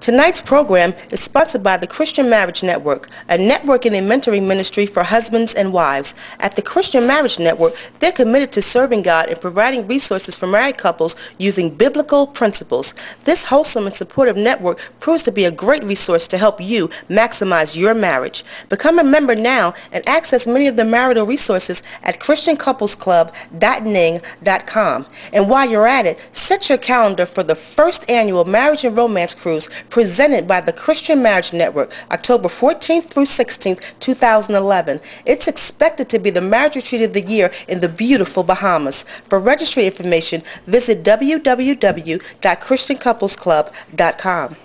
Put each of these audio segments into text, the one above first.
Tonight's program is sponsored by the Christian Marriage Network, a networking and mentoring ministry for husbands and wives. At the Christian Marriage Network, they're committed to serving God and providing resources for married couples using biblical principles. This wholesome and supportive network proves to be a great resource to help you maximize your marriage. Become a member now and access many of the marital resources at christiancouplesclub.ning.com. And while you're at it, set your calendar for the first annual Marriage and Romance Cruise presented by the Christian Marriage Network, October 14th through 16th, 2011. It's expected to be the marriage retreat of the year in the beautiful Bahamas. For registry information, visit www.christiancouplesclub.com.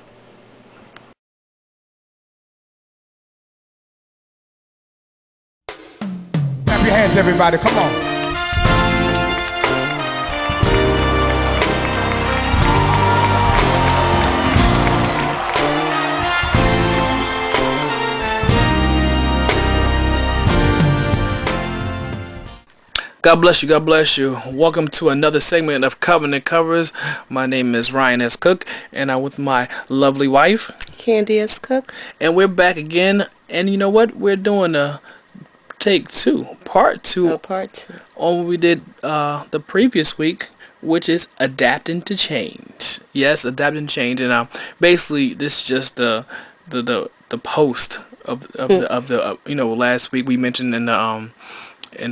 Clap your hands, everybody. Come on. God bless you. God bless you. Welcome to another segment of Covenant Covers. My name is Ryan S. Cook, and I'm with my lovely wife, Kandy Cook. And we're back again. And you know what? We're doing a take two, part two. Part two. On what we did the previous week, which is adapting to change. Yes, adapting to change. And basically, this is just the post of the last week we mentioned in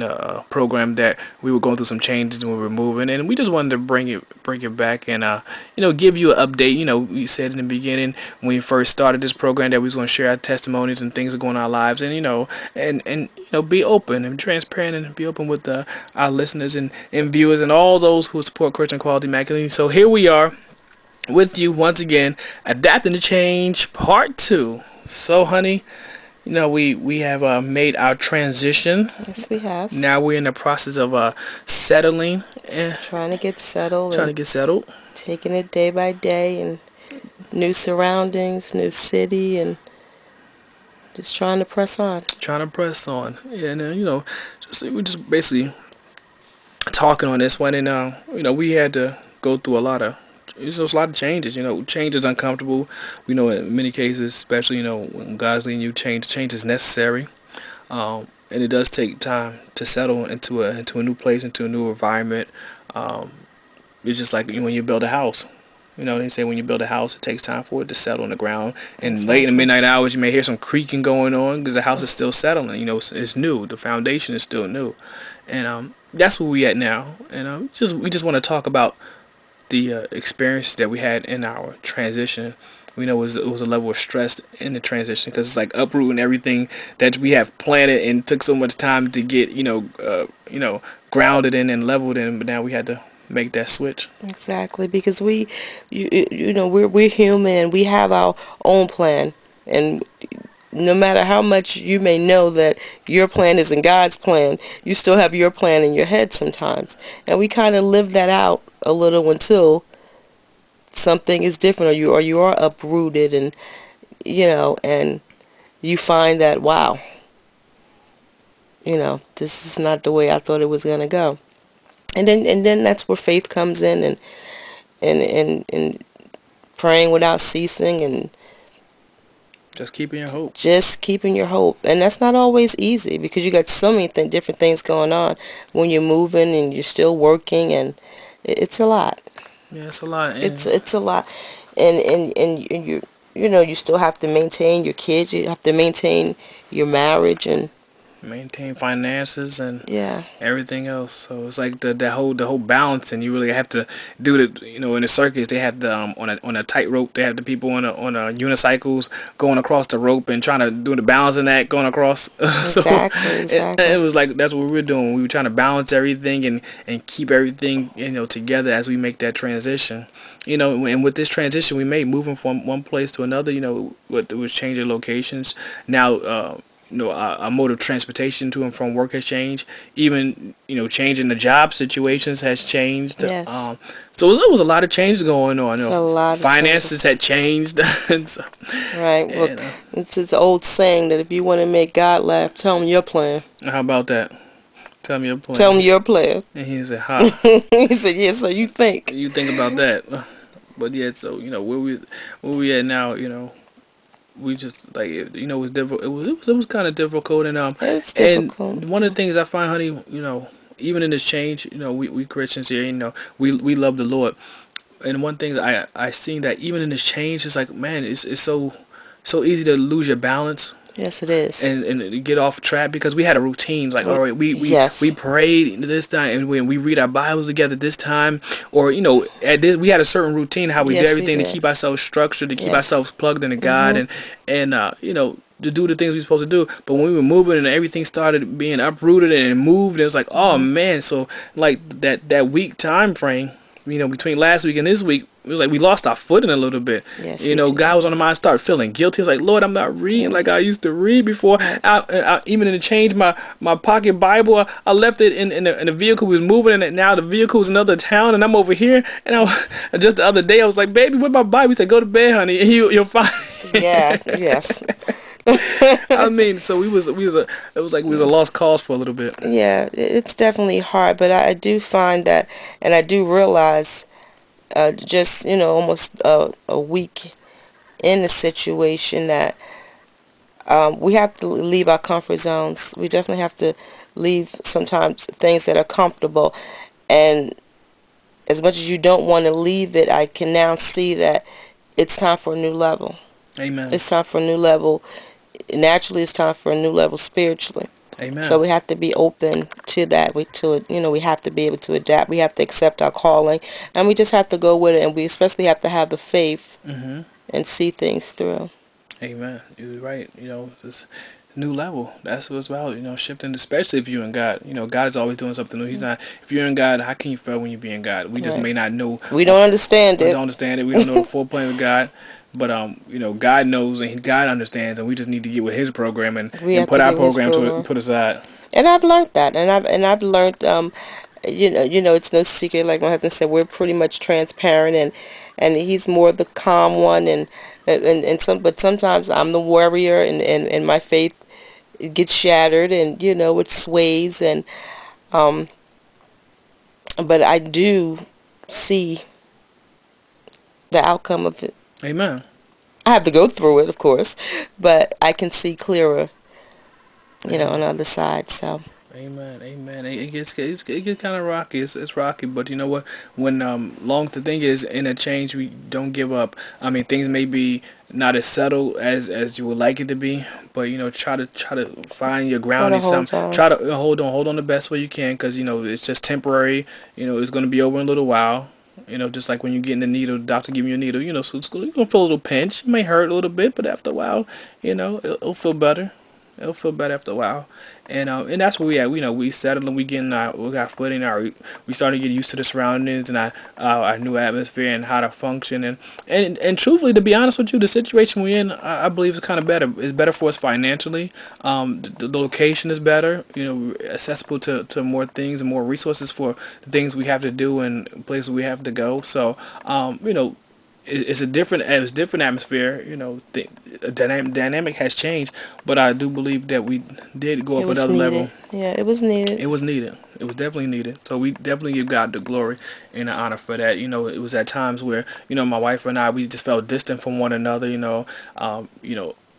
a program that we were going through some changes and we were moving, and we just wanted to bring it back and give you an update. We said in the beginning when we first started this program that we was going to share our testimonies and things that go on in our lives, and be open and transparent and be open with our listeners and viewers and all those who support Christian Quality Magazine. So here we are with you once again, adapting to change, part 2. So honey, we have made our transition. Yes, we have. Now we're in the process of settling. Trying to get settled. Taking it day by day, and new surroundings, new city, and just trying to press on. And we're just basically talking on this one, and we had to go through a lot of. There's a lot of changes. Change is uncomfortable. We know in many cases, especially when God's leading you, change is necessary, and it does take time to settle into a new place, into a new environment. It's just like when you build a house. They say when you build a house, it takes time for it to settle on the ground. And exactly. Late in the midnight hours, you may hear some creaking going on because the house is still settling. It's new. The foundation is still new, and that's where we at now. And we just want to talk about the experience that we had in our transition. We know it was a level of stress in the transition because it's like uprooting everything that we have planted and took so much time to get grounded in and leveled in, but now we had to make that switch. Exactly, because we're human and we have our own plan, and no matter how much you may know that your plan isn't God's plan, you still have your plan in your head sometimes, and we kind of live that out a little until something is different, or you are uprooted, and and you find that, wow, this is not the way I thought it was going to go, and then that's where faith comes in, and praying without ceasing, and just keeping your hope. And that's not always easy because you got so many different things going on when you're moving and you're still working, and it's a lot. Yeah, it's a lot. It's a lot, and you still have to maintain your kids. You have to maintain your marriage and maintain finances and yeah, everything else. So it's like the whole balance, and you really have to do it. In the circus they have the on a tightrope. They have the people on a unicycles going across the rope and trying to do the balancing act going across. Exactly. It was like that's what we were doing. We were trying to balance everything and keep everything together as we make that transition. And with this transition we made, moving from one place to another, it was changing locations. Now our mode of transportation to and from work has changed. Even changing the job situations has changed. Yes. So it was a lot of change going on. A lot of finances had changed. So, right. Well, it's this old saying that if you want to make God laugh, tell him your plan. How about that? Tell me your plan. Tell him your plan. And he said, "Huh?" He said, "Yeah." So you think? You think about that. But yeah, so where we at now, we just like it was difficult. It was kind of difficult, it's difficult. and one of the things I find, honey, even in this change, we Christians here, we love the Lord, and one thing that I seen that even in this change, it's like, man, it's so easy to lose your balance. Yes, it is. And get off track because we had a routine. Like, all right, yes. we prayed this time, and when we read our Bibles together this time, or at this we had a certain routine how we did everything to keep ourselves structured, to keep ourselves plugged into God, and to do the things we're supposed to do. But when we were moving and everything started being uprooted and moved, it was like, oh man. So like that week time frame, between last week and this week, it was like we lost our footing a little bit. Yes, God was on the mind, started feeling guilty. It's like, Lord, I'm not reading like I used to read before. I even in the change my pocket Bible, I left it in the vehicle was moving, and now the vehicle is in another town, and I'm over here. And just the other day, I was like, baby, where's my Bible? He said, go to bed, honey, and you'll find. Yeah. Yes. I mean, so it was like we was a lost cause for a little bit. Yeah, it's definitely hard, but I do find that, and I do realize, just almost a week in the situation, that we have to leave our comfort zones. We definitely have to leave sometimes things that are comfortable, and as much as you don't want to leave it, I can now see that it's time for a new level. Amen. It's time for a new level. Naturally, it's time for a new level spiritually. Amen. So we have to be open to that. We have to be able to adapt. We have to accept our calling, and we just have to go with it. And we especially have to have the faith and see things through. Amen. You're right. This new level. That's what it's about. Shifting, especially if you're in God. God is always doing something new. He's not. If you're in God, how can you fail when you be in God? We just may not know. We don't understand it. We don't understand it. We don't know the full plan of God. But God knows and God understands, and we just need to get with His program and put our program to put aside. And I've learned that, and I've learned, it's no secret. Like my husband said, we're pretty much transparent, and he's more the calm one, but sometimes I'm the warrior, and my faith gets shattered, and it sways, and but I do see the outcome of it. Amen. I have to go through it, of course, but I can see clearer, on the other side. So. Amen. Amen. It gets kind of rocky. It's rocky, but you know what? When long the thing is, in a change, we don't give up. I mean, things may be not as settled as you would like it to be, but try to find your grounding. Try to hold on the best way you can, because it's just temporary. It's going to be over in a little while. Just like when you're getting the needle, the doctor giving you a needle, so you're going to feel a little pinch. It may hurt a little bit, but after a while, it'll feel better. It'll feel better after a while. And that's where we at. We settled and we got footing. We started to get used to the surroundings and our new atmosphere and how to function. And truthfully, to be honest with you, the situation we're in, I believe is kind of better. It's better for us financially. The location is better. Accessible to more things and more resources for the things we have to do and places we have to go. So, it's a different atmosphere. The dynamic has changed, but I do believe that we did go up another level. Yeah, it was needed. It was needed. It was definitely needed. So we definitely give God the glory and the honor for that. It was at times where my wife and I, we just felt distant from one another.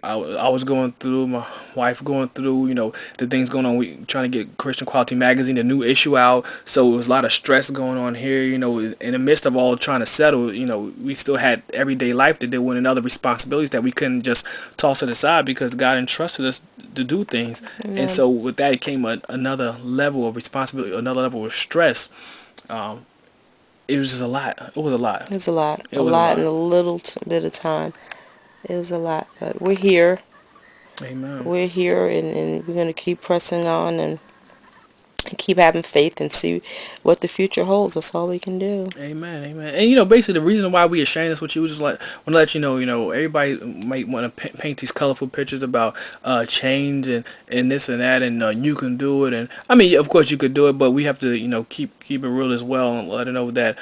I was going through, my wife going through, the things going on. We trying to get Christian Quality Magazine, the new issue out. So it was a lot of stress going on here, in the midst of all trying to settle, we still had everyday life to deal with and other responsibilities that we couldn't just toss it aside because God entrusted us to do things. Mm-hmm. And so with that came another level of responsibility, another level of stress. It was just a lot. It was a lot. It was a lot. A lot in a little bit of time. It was a lot, but we're here. Amen. We're here, and we're going to keep pressing on and keep having faith and see what the future holds. That's all we can do. Amen. Amen. And basically the reason why we are sharing this with you is just want to let you know, everybody might want to paint these colorful pictures about change and this and that, and you can do it. And I mean, of course you could do it, but we have to keep it real as well and let it know that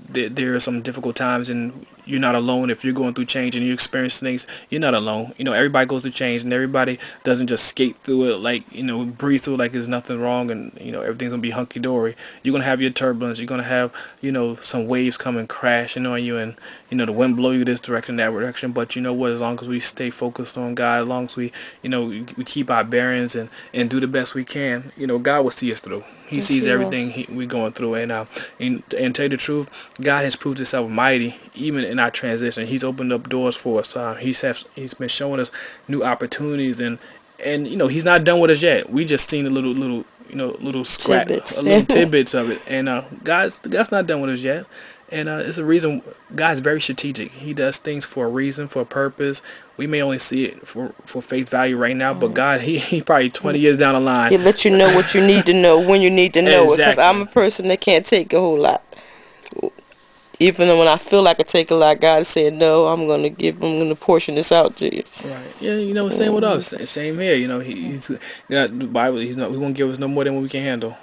there are some difficult times, and you're not alone. If you're going through change and you experience things, you're not alone. You know, everybody goes through change, and everybody doesn't just skate through it like, you know, breeze through it like there's nothing wrong, and, you know, everything's gonna be hunky dory. You're gonna have your turbulence. You're gonna have, you know, some waves coming crashing on you, and, you know, the wind blow you this direction, that direction. But you know what? As long as we stay focused on God, as long as we, you know, we keep our bearings and do the best we can, you know, God will see us through. He sees everything we're going through, and tell you the truth, God has proved Himself mighty even in our transition. He's opened up doors for us. He's been showing us new opportunities, and you know, He's not done with us yet. We just seen a little you know, little scrap, little tidbits of it, and God's not done with us yet. And it's a reason. God's very strategic. He does things for a reason, for a purpose. We may only see it for face value right now, but God, he probably 20 years down the line. He let you know what you need to know when you need to know it. Because I'm a person that can't take a whole lot. Even when I feel like I take a lot, God is saying, no, I'm gonna portion this out to you. Right. Yeah. You know, same with us. Same here. You know, He's got the Bible. He won't give us no more than what we can handle.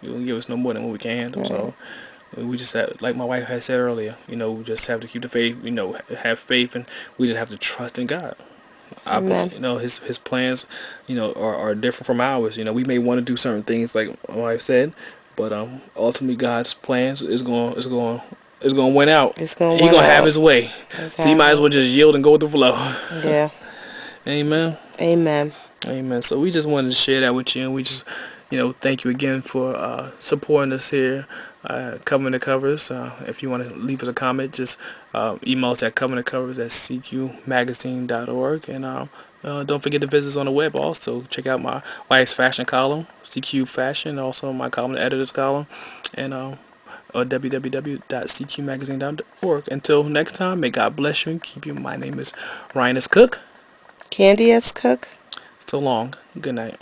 He won't give us no more than what we can handle. Right. So. We just have, like my wife had said earlier, you know, we just have to keep the faith, you know, have faith, and we just have to trust in God. You know, His plans, you know, are different from ours. You know, we may want to do certain things, like my wife said, but ultimately God's plans is going to win out. He's going to have His way. So you might as well just yield and go with the flow. Yeah. Amen. Amen. Amen. So we just wanted to share that with you, and we just, you know, thank you again for supporting us here, Covering the Covers. If you want to leave us a comment, just email us at coveringthecovers@cqmagazine.org. And don't forget to visit us on the web also. Check out my wife's fashion column, CQ Fashion, also my column, the editor's column, and www.cqmagazine.org. Until next time, may God bless you and keep you. My name is Ryan S. Cook. Kandy S. Cook. So long. Good night.